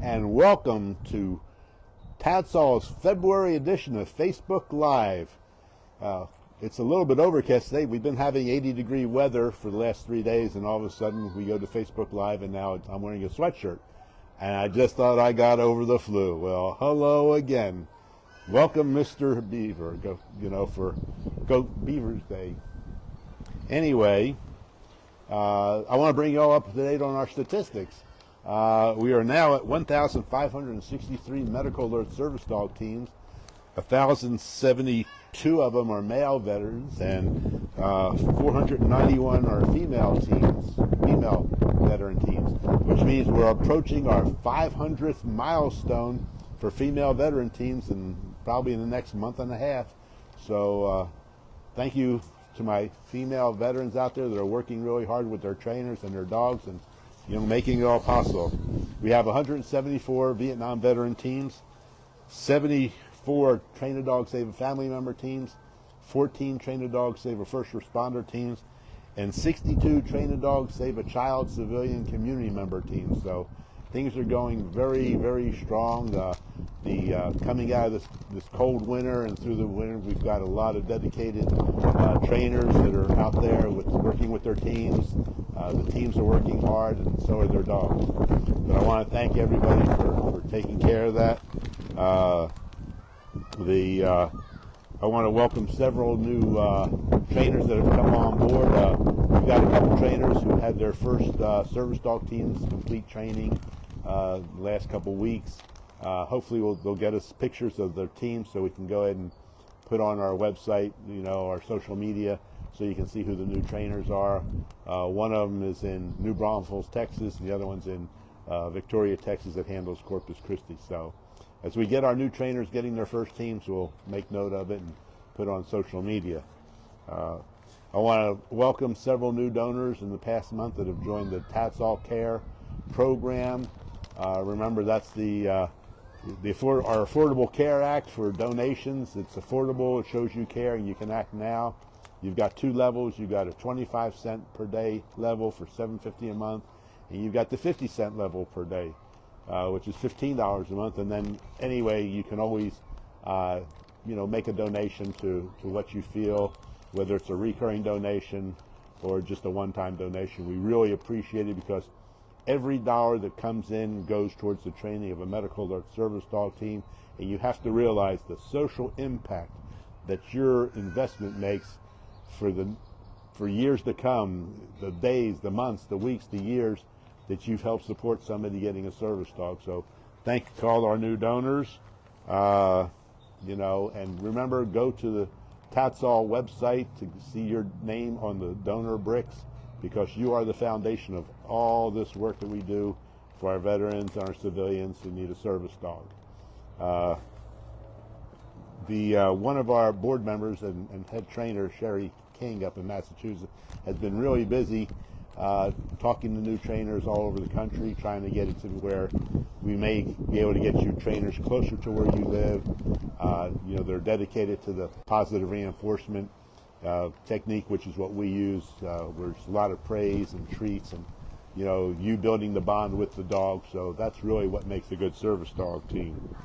and welcome to TADSAW's February edition of Facebook Live. It's a little bit overcast today. We've been having 80-degree weather for the last 3 days, and all of a sudden we go to Facebook Live, and now I'm wearing a sweatshirt. And I just thought I got over the flu. Well, hello again. Welcome, Mr. Beaver. Go Beavers Day. Anyway, I want to bring you all up to date on our statistics. We are now at 1,563 medical alert service dog teams. 1,072 of them are male veterans, and 491 are female veteran teams, which means we're approaching our 500th milestone for female veteran teams, and probably in the next month and a half. So thank you to my female veterans out there that are working really hard with their trainers and their dogs, and making it all possible. We have 174 Vietnam veteran teams, 74 Train a Dog Save a Family Member teams, 14 Train a Dog Save a First Responder teams, and 62 Train a Dog Save a Child Civilian Community Member teams. So things are going very, very strong. Coming out of this cold winter and through the winter, we've got a lot of dedicated trainers that are out there working with their teams. The teams are working hard, and so are their dogs. But I want to thank everybody for taking care of that. I want to welcome several new trainers that have come on board. We've got a couple trainers who had their first service dog teams complete training the last couple weeks. Hopefully they'll get us pictures of their teams so we can go ahead and put on our website, our social media, so you can see who the new trainers are. One of them is in New Braunfels, Texas, and the other one's in Victoria, Texas, that handles Corpus Christi. So as we get our new trainers getting their first teams, we'll make note of it and put it on social media. I want to welcome several new donors in the past month that have joined the TADSAW Care program. Remember, that's our Affordable Care Act for donations. It's affordable. It shows you care, and you can act now. You've got two levels. You've got a 25-cent per day level for $7.50 a month, and you've got the 50-cent level per day, which is $15 a month. And then anyway, you can always make a donation to what you feel, whether it's a recurring donation or just a one-time donation. We really appreciate it, because every dollar that comes in goes towards the training of a medical alert service dog team, and you have to realize the social impact that your investment makes for years to come, the days, the months, the weeks, the years that you've helped support somebody getting a service dog. So thank you to all our new donors. And remember, go to the TADSAW website to see your name on the donor bricks, because you are the foundation of all this work that we do for our veterans and our civilians who need a service dog. One of our board members and head trainer, Sherry King, up in Massachusetts, has been really busy talking to new trainers all over the country, trying to get it to where we may be able to get you trainers closer to where you live. They're dedicated to the positive reinforcement technique, which is what we use. There's a lot of praise and treats, and you building the bond with the dog. So that's really what makes a good service dog team.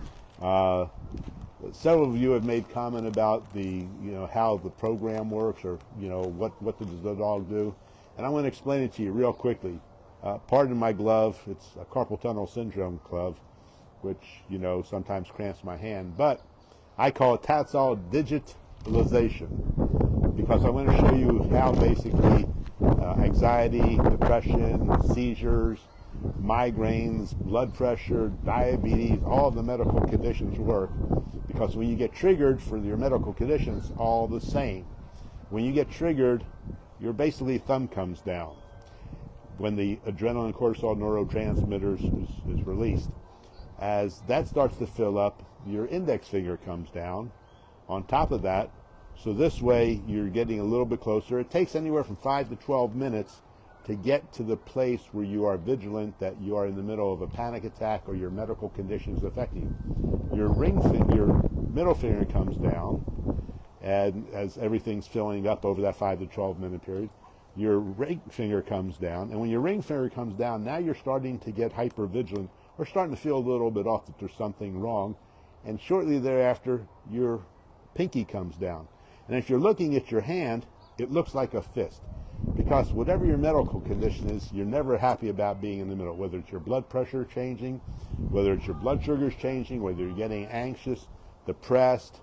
Several of you have made comment about how the program works, or what does the dog do, and I'm going to explain it to you real quickly. Pardon my glove. It's a carpal tunnel syndrome glove, which sometimes cramps my hand, but I call it TADSAW digitalization, because I want to show you how basically anxiety, depression, seizures, migraines, blood pressure, diabetes, all of the medical conditions work. Because when you get triggered for your medical conditions, all the same. When you get triggered, your basically thumb comes down when the adrenaline cortisol neurotransmitters is released. As that starts to fill up, your index finger comes down on top of that. So this way, you're getting a little bit closer. It takes anywhere from 5 to 12 minutes to get to the place where you are vigilant that you are in the middle of a panic attack or your medical conditions affecting you. Your middle finger comes down, and as everything's filling up over that 5 to 12 minute period, your ring finger comes down. And when your ring finger comes down, now you're starting to get hypervigilant or starting to feel a little bit off, that there's something wrong. And shortly thereafter, your pinky comes down. And if you're looking at your hand, it looks like a fist. Because whatever your medical condition is, you're never happy about being in the middle, whether it's your blood pressure changing, whether it's your blood sugars changing, whether you're getting anxious, depressed,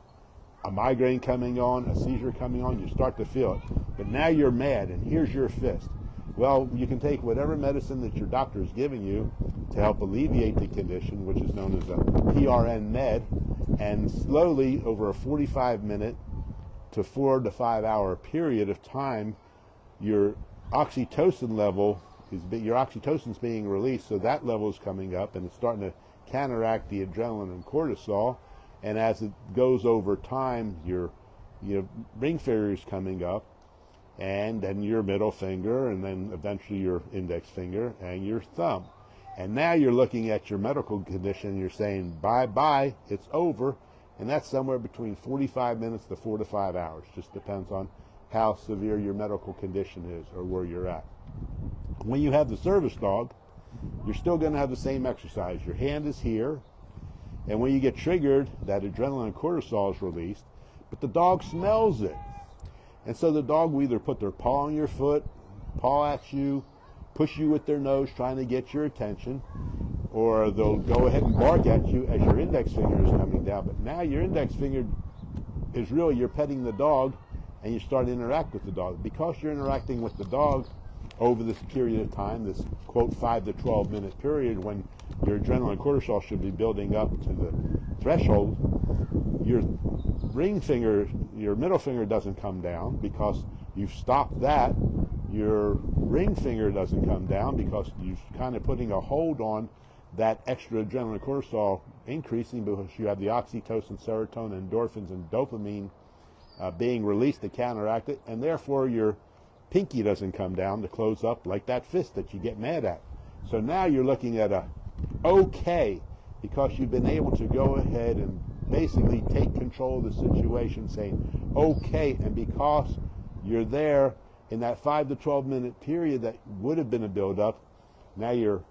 a migraine coming on, a seizure coming on, you start to feel it. But now you're mad, and here's your fist. Well, you can take whatever medicine that your doctor is giving you to help alleviate the condition, which is known as a PRN med, and slowly over a 45-minute to 4 to 5 hour period of time, your oxytocin level your oxytocin's being released, so that level is coming up, and it's starting to counteract the adrenaline and cortisol. And as it goes over time, your ring finger is coming up, and then your middle finger, and then eventually your index finger and your thumb. And now you're looking at your medical condition, and you're saying, bye-bye, it's over. And that's somewhere between 45 minutes to 4 to 5 hours. Just depends on how severe your medical condition is or where you're at. When you have the service dog, you're still going to have the same exercise. Your hand is here, and when you get triggered, that adrenaline and cortisol is released, but the dog smells it. And so the dog will either put their paw on your foot, paw at you, push you with their nose trying to get your attention, or they'll go ahead and bark at you as your index finger is coming down. But now your index finger is really, you're petting the dog, and you start to interact with the dog. Because you're interacting with the dog over this period of time, this, quote, 5 to 12 minute period when your adrenaline and cortisol should be building up to the threshold, your ring finger, your middle finger doesn't come down because you've stopped that. Your ring finger doesn't come down because you're kind of putting a hold on that extra adrenaline and cortisol increasing, because you have the oxytocin, serotonin, endorphins, and dopamine being released to counteract it, and therefore your pinky doesn't come down to close up like that fist that you get mad at. So now you're looking at a okay, because you've been able to go ahead and basically take control of the situation, saying okay, and because you're there in that 5 to 12 minute period that would have been a build-up, now you're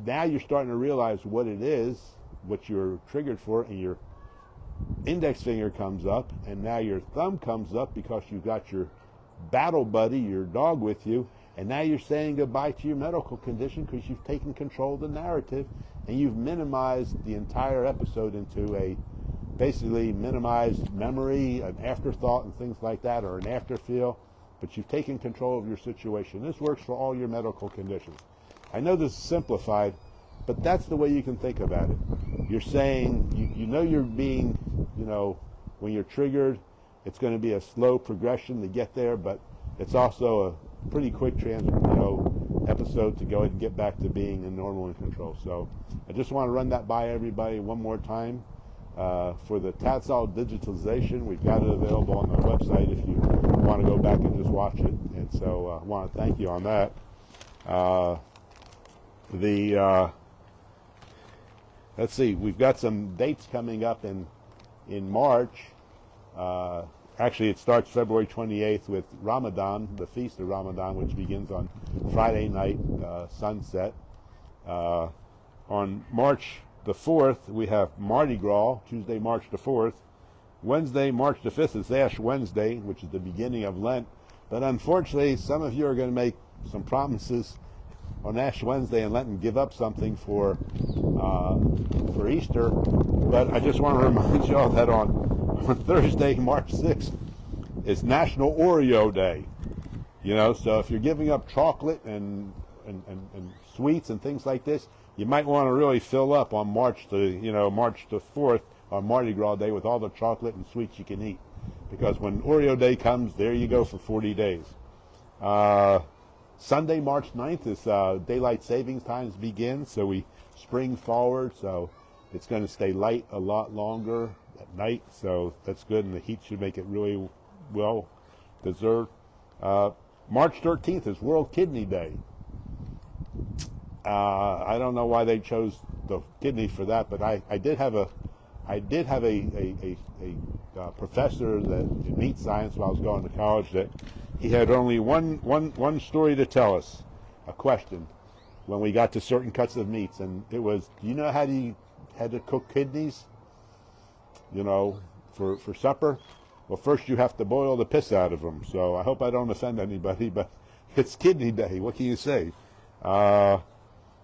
starting to realize what it is, what you're triggered for, and your index finger comes up, and now your thumb comes up because you've got your battle buddy, your dog, with you, and now you're saying goodbye to your medical condition because you've taken control of the narrative, and you've minimized the entire episode into a basically minimized memory, an afterthought and things like that, or an afterfeel, but you've taken control of your situation. This works for all your medical conditions. I know this is simplified, but that's the way you can think about it. You're saying, you know you're being, when you're triggered, it's going to be a slow progression to get there, but it's also a pretty quick episode to go ahead and get back to being in normal and control. So I just want to run that by everybody one more time. For the TADSAW digitalization, we've got it available on the website if you want to go back and just watch it. And so I want to thank you on that. Let's see, we've got some dates coming up in March. Actually, it starts February 28th with Ramadan, the Feast of Ramadan, which begins on Friday night, sunset. On March the 4th, we have Mardi Gras, Tuesday, March the 4th. Wednesday, March the 5th is Ash Wednesday, which is the beginning of Lent. But unfortunately, some of you are going to make some promises on Ash Wednesday and Lent and give up something for Easter. But I just want to remind you all that on Thursday, March 6th, is National Oreo Day. So if you're giving up chocolate and sweets and things like this, you might want to really fill up on March the 4th, on Mardi Gras Day, with all the chocolate and sweets you can eat. Because when Oreo Day comes, there you go for 40 days. Sunday, March 9th is daylight savings times begins, so we spring forward, so it's going to stay light a lot longer at night, so that's good, and the heat should make it really well deserved. March 13th is World Kidney Day. I don't know why they chose the kidney for that, but I did have a professor that in meat science while I was going to college, that he had only one story to tell us, a question. when we got to certain cuts of meats. And it was, do you know how you had to cook kidneys, you know, for supper? Well, first you have to boil the piss out of them. So I hope I don't offend anybody, but it's kidney day. What can you say?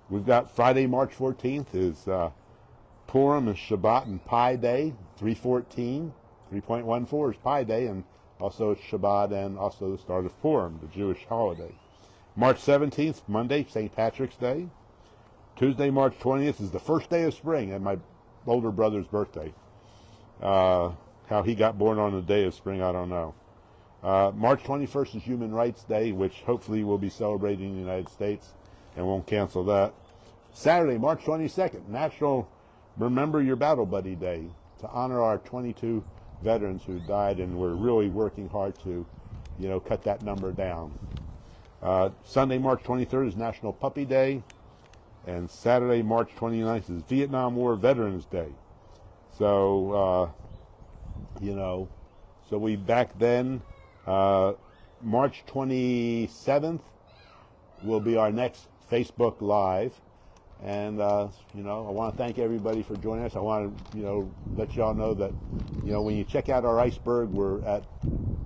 We've got Friday, March 14th is Purim and Shabbat and Pi Day. 3:14, 3.14 is Pi Day, and also it's Shabbat and also the start of Purim, the Jewish holiday. March 17th, Monday, St. Patrick's Day. Tuesday, March 20th is the first day of spring and my older brother's birthday. How he got born on the day of spring, I don't know. March 21st is Human Rights Day, which hopefully we'll be celebrating in the United States and won't cancel that. Saturday, March 22nd, National Remember Your Battle Buddy Day, to honor our 22 veterans who died, and we're really working hard to, you know, cut that number down. Sunday, March 23rd is National Puppy Day, and Saturday, March 29th is Vietnam War Veterans Day. So, you know, so we back then, March 27th will be our next Facebook Live. And, you know, I want to thank everybody for joining us. I want to, you know, let y'all know that, you know, when you check out our iceberg, we're at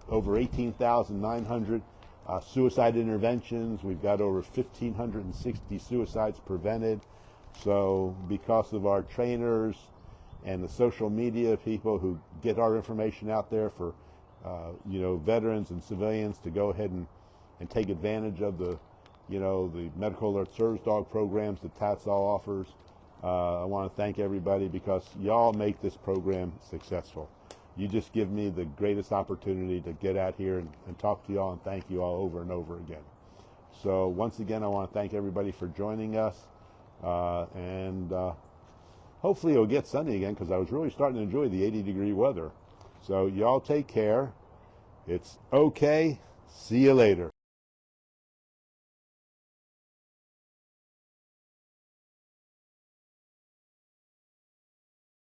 over 18,900 suicide interventions. We've got over 1,560 suicides prevented. So because of our trainers and the social media people who get our information out there for, you know, veterans and civilians to go ahead and take advantage of the, you know, the medical alert service dog programs that TADSAW offers. I want to thank everybody because y'all make this program successful. You just give me the greatest opportunity to get out here and talk to y'all and thank you all over and over again. So once again, I want to thank everybody for joining us. And hopefully it'll get sunny again because I was really starting to enjoy the 80-degree weather. So y'all take care. It's okay. See you later.